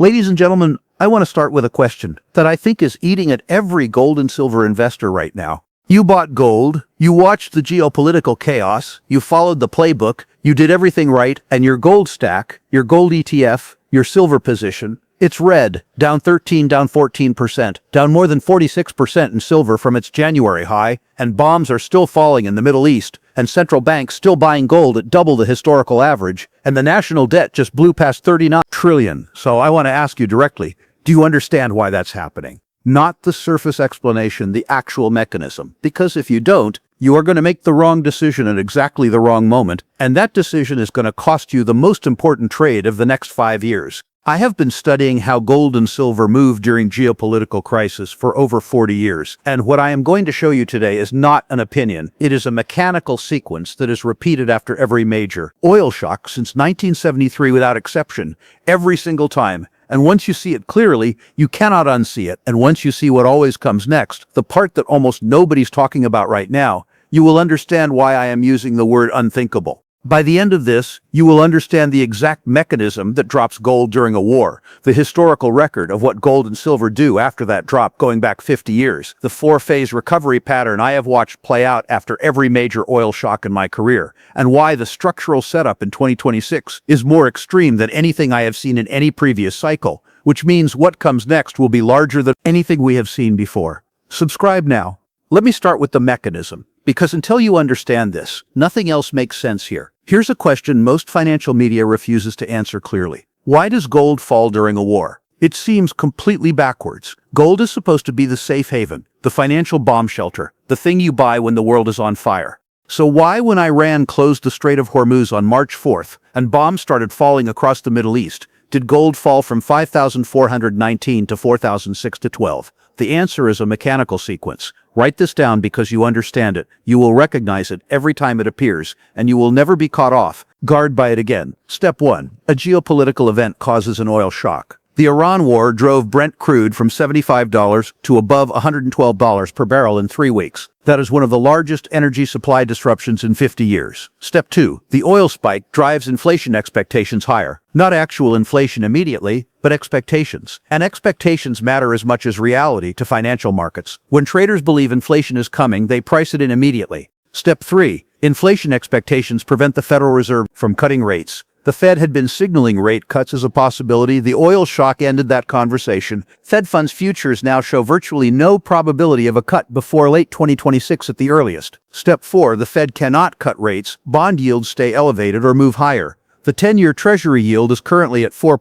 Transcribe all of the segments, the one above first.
Ladies and gentlemen, I want to start with a question that I think is eating at every gold and silver investor right now. You bought gold, you watched the geopolitical chaos, you followed the playbook, you did everything right, and your gold stack, your gold ETF, your silver position, it's red, down 13, down 14%, down more than 46% in silver from its January high, and bombs are still falling in the Middle East, and central banks still buying gold at double the historical average, and the national debt just blew past 39 trillion. So I want to ask you directly, do you understand why that's happening? Not the surface explanation, the actual mechanism. Because if you don't, you are going to make the wrong decision at exactly the wrong moment, and that decision is going to cost you the most important trade of the next 5 years. I have been studying how gold and silver move during geopolitical crisis for over 40 years, and what I am going to show you today is not an opinion. It is a mechanical sequence that is repeated after every major oil shock since 1973 without exception, every single time. And once you see it clearly, you cannot unsee it. And once you see what always comes next, the part that almost nobody's talking about right now, you will understand why I am using the word unthinkable. By the end of this, you will understand the exact mechanism that drops gold during a war, the historical record of what gold and silver do after that drop going back 50 years, the four-phase recovery pattern I have watched play out after every major oil shock in my career, and why the structural setup in 2026 is more extreme than anything I have seen in any previous cycle, which means what comes next will be larger than anything we have seen before. Subscribe now. Let me start with the mechanism, because until you understand this, nothing else makes sense here. Here's a question most financial media refuses to answer clearly. Why does gold fall during a war? It seems completely backwards. Gold is supposed to be the safe haven, the financial bomb shelter, the thing you buy when the world is on fire. So why, when Iran closed the Strait of Hormuz on March 4th and bombs started falling across the Middle East, did gold fall from 5,419 to 4,612? The answer is a mechanical sequence. Write this down because you understand it. You will recognize it every time it appears, and you will never be caught off guard by it again. Step 1. A geopolitical event causes an oil shock. The Iran war drove Brent crude from $75 to above $112 per barrel in 3 weeks. That is one of the largest energy supply disruptions in 50 years. Step 2. The oil spike drives inflation expectations higher. Not actual inflation immediately, but expectations. And expectations matter as much as reality to financial markets. When traders believe inflation is coming, they price it in immediately. Step 3. Inflation expectations prevent the Federal Reserve from cutting rates. The Fed had been signaling rate cuts as a possibility. The oil shock ended that conversation. Fed funds futures now show virtually no probability of a cut before late 2026 at the earliest. Step 4. The Fed cannot cut rates. Bond yields stay elevated or move higher. The 10-year Treasury yield is currently at 4.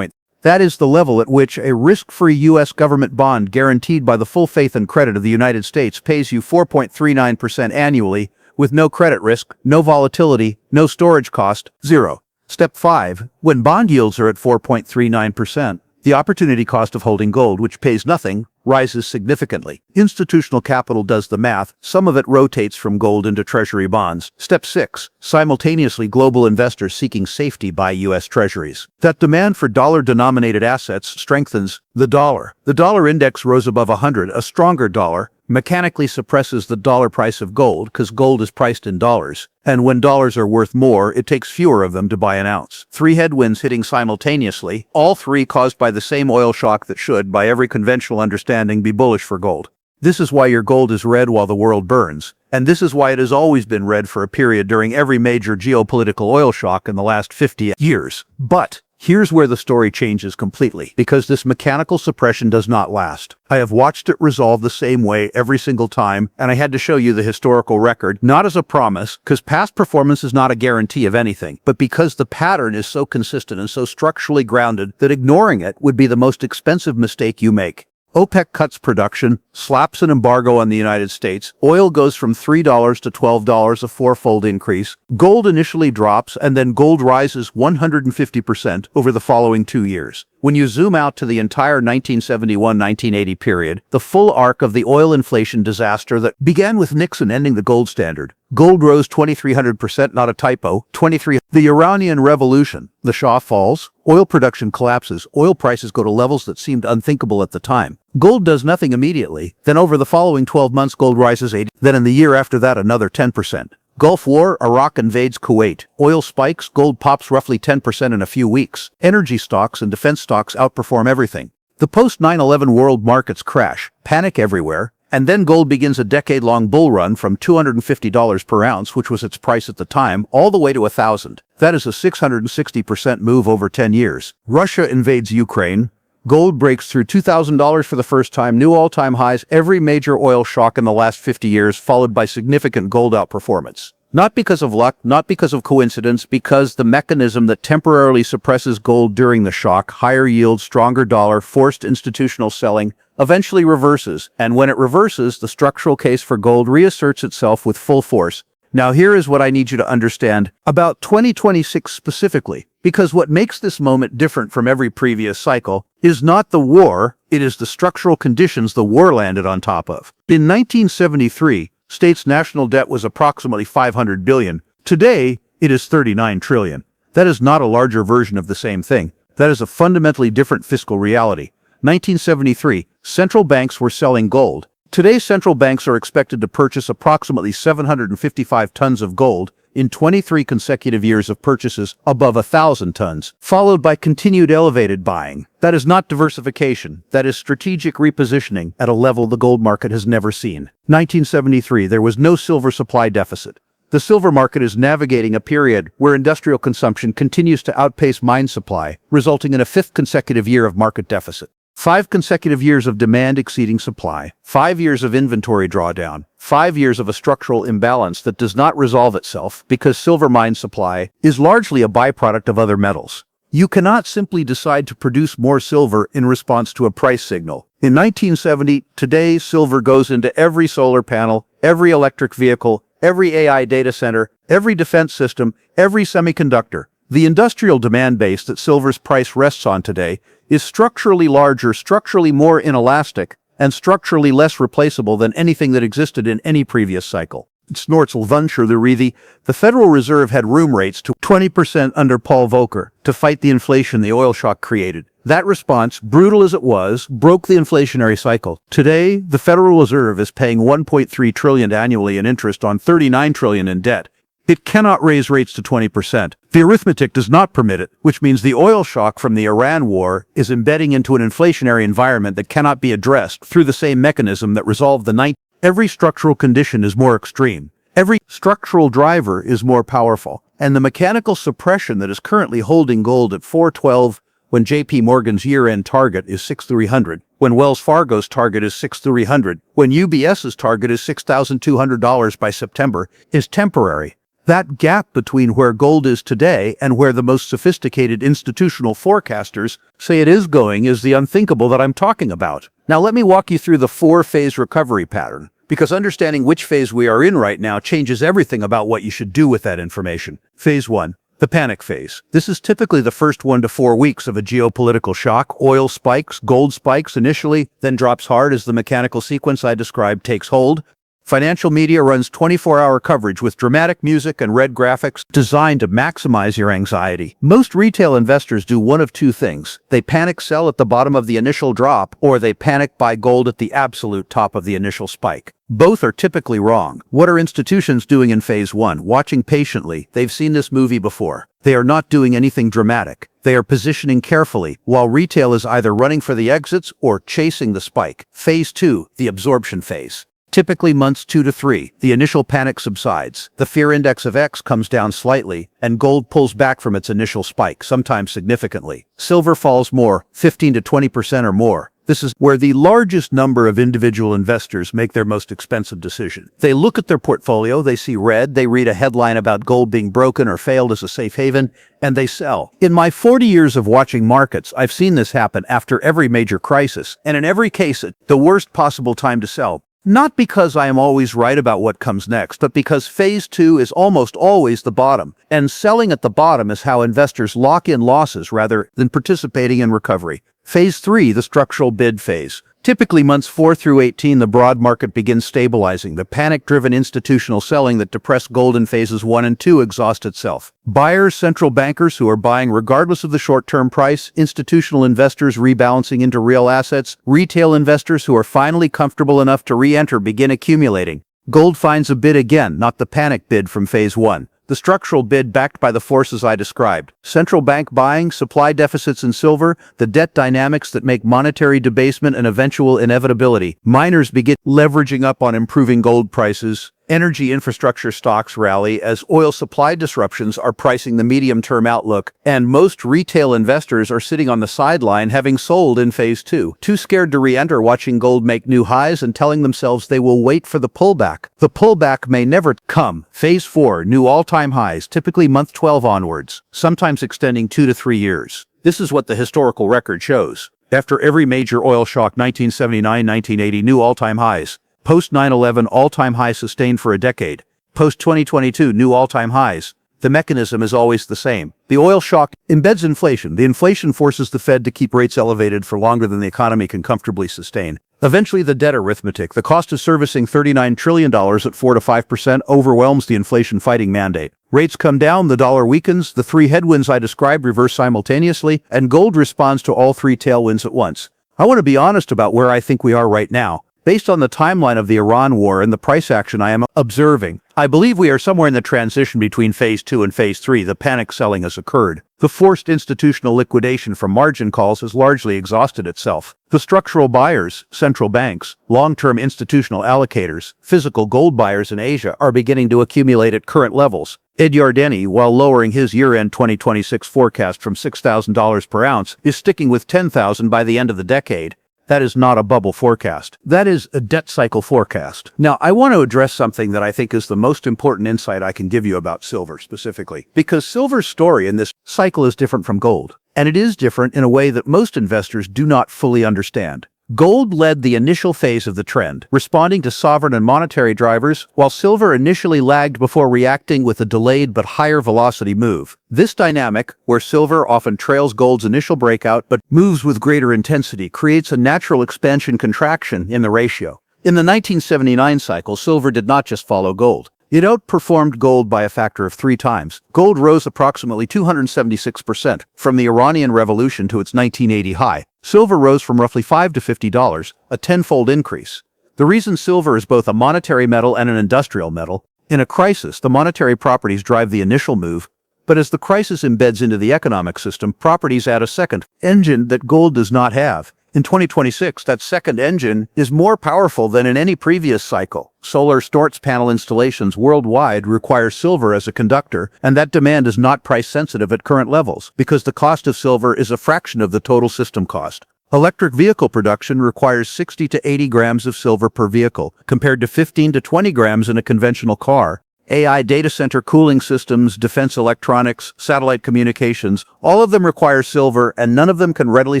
That is the level at which a risk-free U.S. government bond guaranteed by the full faith and credit of the United States pays you 4.39% annually, with no credit risk, no volatility, no storage cost, zero. Step 5. When bond yields are at 4.39%, the opportunity cost of holding gold, which pays nothing, rises significantly. Institutional capital does the math. Some of it rotates from gold into treasury bonds. Step 6. Simultaneously, global investors seeking safety buy U.S. treasuries. That demand for dollar-denominated assets strengthens the dollar. The dollar index rose above 100. A stronger dollar mechanically suppresses the dollar price of gold because gold is priced in dollars. And when dollars are worth more, it takes fewer of them to buy an ounce. 3 headwinds hitting simultaneously, all 3 caused by the same oil shock that should, by every conventional understanding, be bullish for gold. This is why your gold is red while the world burns. And this is why it has always been red for a period during every major geopolitical oil shock in the last 50 years. But here's where the story changes completely, because this mechanical suppression does not last. I have watched it resolve the same way every single time, and I had to show you the historical record, not as a promise, because past performance is not a guarantee of anything, but because the pattern is so consistent and so structurally grounded that ignoring it would be the most expensive mistake you make. OPEC cuts production, slaps an embargo on the United States, oil goes from $3 to $12, a 4-fold increase, gold initially drops, and then gold rises 150% over the following 2 years. When you zoom out to the entire 1971-1980 period, the full arc of the oil inflation disaster that began with Nixon ending the gold standard, gold rose 2,300%, not a typo, 23. The Iranian Revolution, the Shah falls, oil production collapses, oil prices go to levels that seemed unthinkable at the time. Gold does nothing immediately, then over the following 12 months gold rises 80, then in the year after that another 10%. Gulf War, Iraq invades Kuwait. Oil spikes, gold pops roughly 10% in a few weeks. Energy stocks and defense stocks outperform everything. The post-9/11 world markets crash, panic everywhere, and then gold begins a decade-long bull run from $250 per ounce, which was its price at the time, all the way to $1,000. That is a 660% move over 10 years. Russia invades Ukraine. Gold breaks through $2,000 for the first time, new all-time highs, every major oil shock in the last 50 years, followed by significant gold outperformance. Not because of luck, not because of coincidence, because the mechanism that temporarily suppresses gold during the shock, higher yield, stronger dollar, forced institutional selling, eventually reverses, and when it reverses, the structural case for gold reasserts itself with full force. Now here is what I need you to understand about 2026 specifically, because what makes this moment different from every previous cycle is not the war, it is the structural conditions the war landed on top of. In 1973, states' national debt was approximately $500 billion. Today, it is $39 trillion. That is not a larger version of the same thing. That is a fundamentally different fiscal reality. 1973, central banks were selling gold. Today, central banks are expected to purchase approximately 755 tons of gold in 23 consecutive years of purchases above 1,000 tons, followed by continued elevated buying. That is not diversification. That is strategic repositioning at a level the gold market has never seen. 1973, there was no silver supply deficit. The silver market is navigating a period where industrial consumption continues to outpace mine supply, resulting in a fifth consecutive year of market deficit. 5 consecutive years of demand exceeding supply, 5 years of inventory drawdown, 5 years of a structural imbalance that does not resolve itself because silver mine supply is largely a byproduct of other metals. You cannot simply decide to produce more silver in response to a price signal. In 1970, today silver goes into every solar panel, every electric vehicle, every AI data center, every defense system, every semiconductor. The industrial demand base that silver's price rests on today is structurally larger, structurally more inelastic, and structurally less replaceable than anything that existed in any previous cycle. The Federal Reserve had room rates to 20% under Paul Volcker to fight the inflation the oil shock created. That response, brutal as it was, broke the inflationary cycle. Today, the Federal Reserve is paying $1.3 trillion annually in interest on $39 trillion in debt. It cannot raise rates to 20%. The arithmetic does not permit it, which means the oil shock from the Iran war is embedding into an inflationary environment that cannot be addressed through the same mechanism that resolved the 90s. Every structural condition is more extreme. Every structural driver is more powerful. And the mechanical suppression that is currently holding gold at 412 when JP Morgan's year-end target is 6,300, when Wells Fargo's target is 6,300, when UBS's target is $6,200 by September, is temporary. That gap between where gold is today and where the most sophisticated institutional forecasters say it is going is the unthinkable that I'm talking about. Now let me walk you through the 4-phase recovery pattern, because understanding which phase we are in right now changes everything about what you should do with that information. Phase 1. The panic phase. This is typically the first 1 to 4 weeks of a geopolitical shock. Oil spikes, gold spikes initially, then drops hard as the mechanical sequence I described takes hold. Financial media runs 24-hour coverage with dramatic music and red graphics designed to maximize your anxiety. Most retail investors do one of two things. They panic sell at the bottom of the initial drop, or they panic buy gold at the absolute top of the initial spike. Both are typically wrong. What are institutions doing in phase 1? Watching patiently. They've seen this movie before. They are not doing anything dramatic. They are positioning carefully, while retail is either running for the exits or chasing the spike. Phase 2, the absorption phase. Typically months 2 to 3, the initial panic subsides, the fear index of X comes down slightly, and gold pulls back from its initial spike, sometimes significantly. Silver falls more, 15 to 20% or more. This is where the largest number of individual investors make their most expensive decision. They look at their portfolio, they see red, they read a headline about gold being broken or failed as a safe haven, and they sell. In my 40 years of watching markets, I've seen this happen after every major crisis, and in every case at the worst possible time to sell. Not because I am always right about what comes next, but because phase 2 is almost always the bottom, and selling at the bottom is how investors lock in losses rather than participating in recovery. Phase 3, the structural bid phase. Typically months 4 through 18, the broad market begins stabilizing. The panic-driven institutional selling that depressed gold in phases 1 and 2 exhausts itself. Buyers, central bankers who are buying regardless of the short-term price, institutional investors rebalancing into real assets, retail investors who are finally comfortable enough to re-enter begin accumulating. Gold finds a bid again, not the panic bid from phase 1. The structural bid backed by the forces I described. Central bank buying, supply deficits in silver, the debt dynamics that make monetary debasement an eventual inevitability. Miners begin leveraging up on improving gold prices. Energy infrastructure stocks rally as oil supply disruptions are pricing the medium-term outlook, and most retail investors are sitting on the sideline having sold in phase 2, too scared to re-enter, watching gold make new highs and telling themselves they will wait for the pullback. The pullback may never come. Phase 4, new all-time highs, typically month 12 onwards, sometimes extending 2 to 3 years. This is what the historical record shows. After every major oil shock, 1979-1980, new all-time highs. Post 9/11, all-time high sustained for a decade. Post 2022, new all-time highs. The mechanism is always the same. The oil shock embeds inflation. The inflation forces the Fed to keep rates elevated for longer than the economy can comfortably sustain. Eventually, the debt arithmetic, the cost of servicing $39 trillion at 4 to 5%, overwhelms the inflation-fighting mandate. Rates come down, the dollar weakens, the three headwinds I described reverse simultaneously, and gold responds to all three tailwinds at once. I want to be honest about where I think we are right now. Based on the timeline of the Iran war and the price action I am observing, I believe we are somewhere in the transition between phase 2 and phase 3. The panic selling has occurred. The forced institutional liquidation from margin calls has largely exhausted itself. The structural buyers, central banks, long-term institutional allocators, physical gold buyers in Asia are beginning to accumulate at current levels. Ed Yardeni, while lowering his year-end 2026 forecast from $6,000 per ounce, is sticking with $10,000 by the end of the decade. That is not a bubble forecast. That is a debt cycle forecast. Now, I want to address something that I think is the most important insight I can give you about silver specifically, because silver's story in this cycle is different from gold, and it is different in a way that most investors do not fully understand. Gold led the initial phase of the trend, responding to sovereign and monetary drivers, while silver initially lagged before reacting with a delayed but higher velocity move. This dynamic, where silver often trails gold's initial breakout but moves with greater intensity, creates a natural expansion-contraction in the ratio. In the 1979 cycle, silver did not just follow gold. It outperformed gold by a factor of 3 times. Gold rose approximately 276% from the Iranian Revolution to its 1980 high. Silver rose from roughly $5 to $50, a tenfold increase. The reason silver is both a monetary metal and an industrial metal, in a crisis, the monetary properties drive the initial move, but as the crisis embeds into the economic system, properties add a second engine that gold does not have. In 2026, that second engine is more powerful than in any previous cycle. Solar storage panel installations worldwide require silver as a conductor, and that demand is not price sensitive at current levels, because the cost of silver is a fraction of the total system cost. Electric vehicle production requires 60 to 80 grams of silver per vehicle, compared to 15 to 20 grams in a conventional car. AI data center cooling systems, defense electronics, satellite communications, all of them require silver, and none of them can readily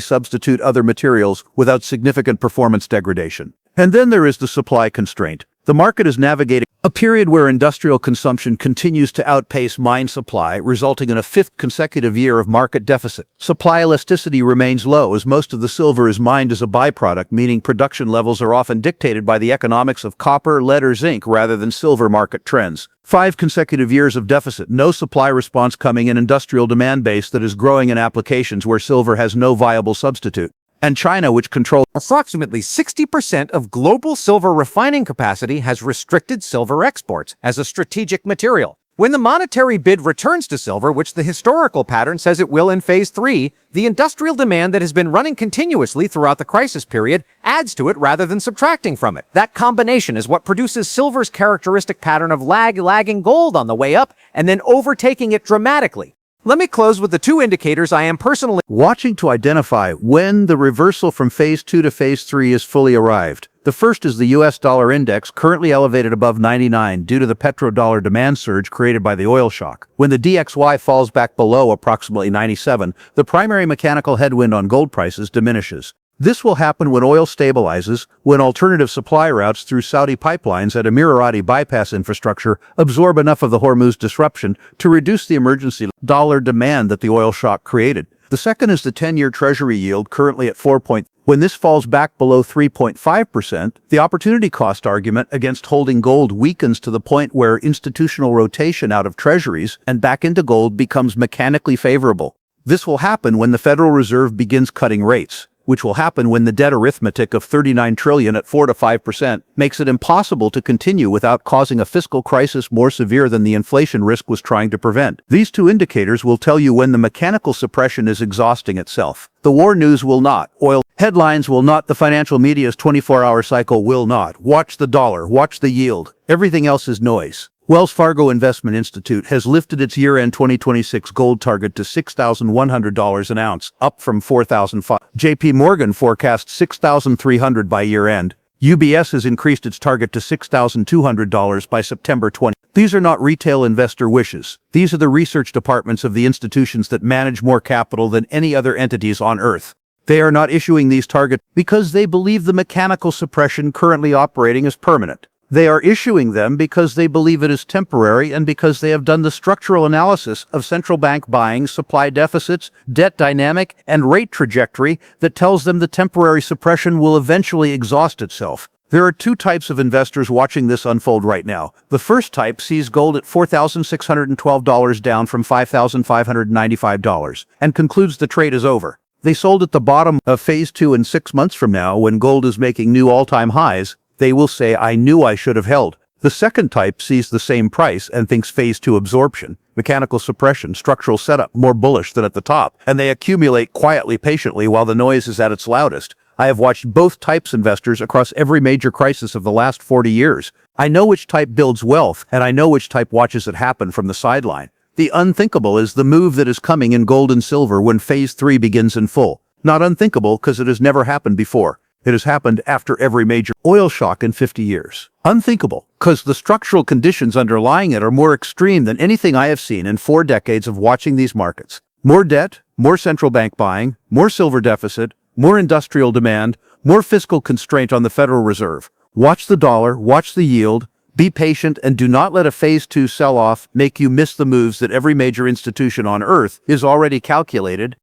substitute other materials without significant performance degradation. And then there is the supply constraint. The market is navigating a period where industrial consumption continues to outpace mine supply, resulting in a 5th consecutive year of market deficit. Supply elasticity remains low as most of the silver is mined as a byproduct, meaning production levels are often dictated by the economics of copper, lead, or zinc rather than silver market trends. 5 consecutive years of deficit, no supply response coming, in industrial demand base that is growing in applications where silver has no viable substitute. And China, which controls approximately 60% of global silver refining capacity, has restricted silver exports as a strategic material. When the monetary bid returns to silver, which the historical pattern says it will in phase 3, the industrial demand that has been running continuously throughout the crisis period adds to it rather than subtracting from it. That combination is what produces silver's characteristic pattern of lagging gold on the way up and then overtaking it dramatically. Let me close with the 2 indicators I am personally watching to identify when the reversal from phase 2 to phase 3 is fully arrived. The first is the US dollar index, currently elevated above 99 due to the petrodollar demand surge created by the oil shock. When the DXY falls back below approximately 97, the primary mechanical headwind on gold prices diminishes. This will happen when oil stabilizes, when alternative supply routes through Saudi pipelines and Emirati bypass infrastructure absorb enough of the Hormuz disruption to reduce the emergency dollar demand that the oil shock created. The second is the 10-year Treasury yield, currently at 4. When this falls back below 3.5%, the opportunity cost argument against holding gold weakens to the point where institutional rotation out of treasuries and back into gold becomes mechanically favorable. This will happen when the Federal Reserve begins cutting rates. which will happen when the debt arithmetic of 39 trillion at 4 to 5% makes it impossible to continue without causing a fiscal crisis more severe than the inflation risk was trying to prevent. These two indicators will tell you when the mechanical suppression is exhausting itself. The war news will not. Oil headlines will not. The financial media's 24-hour cycle will not. Watch the dollar. Watch the yield. Everything else is noise. Wells Fargo Investment Institute has lifted its year-end 2026 gold target to $6,100 an ounce, up from $4,500. JP Morgan forecasts $6,300 by year-end. UBS has increased its target to $6,200 by September 20. These are not retail investor wishes. These are the research departments of the institutions that manage more capital than any other entities on Earth. They are not issuing these targets because they believe the mechanical suppression currently operating is permanent. They are issuing them because they believe it is temporary and because they have done the structural analysis of central bank buying, supply deficits, debt dynamic, and rate trajectory that tells them the temporary suppression will eventually exhaust itself. There are two types of investors watching this unfold right now. The first type sees gold at $4,612 down from $5,595 and concludes the trade is over. They sold at the bottom of phase 2, and 6 months from now, when gold is making new all-time highs, they will say, I knew I should have held. The second type sees the same price and thinks phase 2 absorption, mechanical suppression, structural setup more bullish than at the top, and they accumulate quietly, patiently while the noise is at its loudest. I have watched both types investors across every major crisis of the last 40 years. I know which type builds wealth, and I know which type watches it happen from the sideline. The unthinkable is the move that is coming in gold and silver when phase 3 begins in full. Not unthinkable because it has never happened before. It has happened after every major oil shock in 50 years. Unthinkable, because the structural conditions underlying it are more extreme than anything I have seen in 4 decades of watching these markets. More debt, more central bank buying, more silver deficit, more industrial demand, more fiscal constraint on the Federal Reserve. Watch the dollar, watch the yield, be patient, and do not let a phase 2 sell-off make you miss the moves that every major institution on Earth is already calculated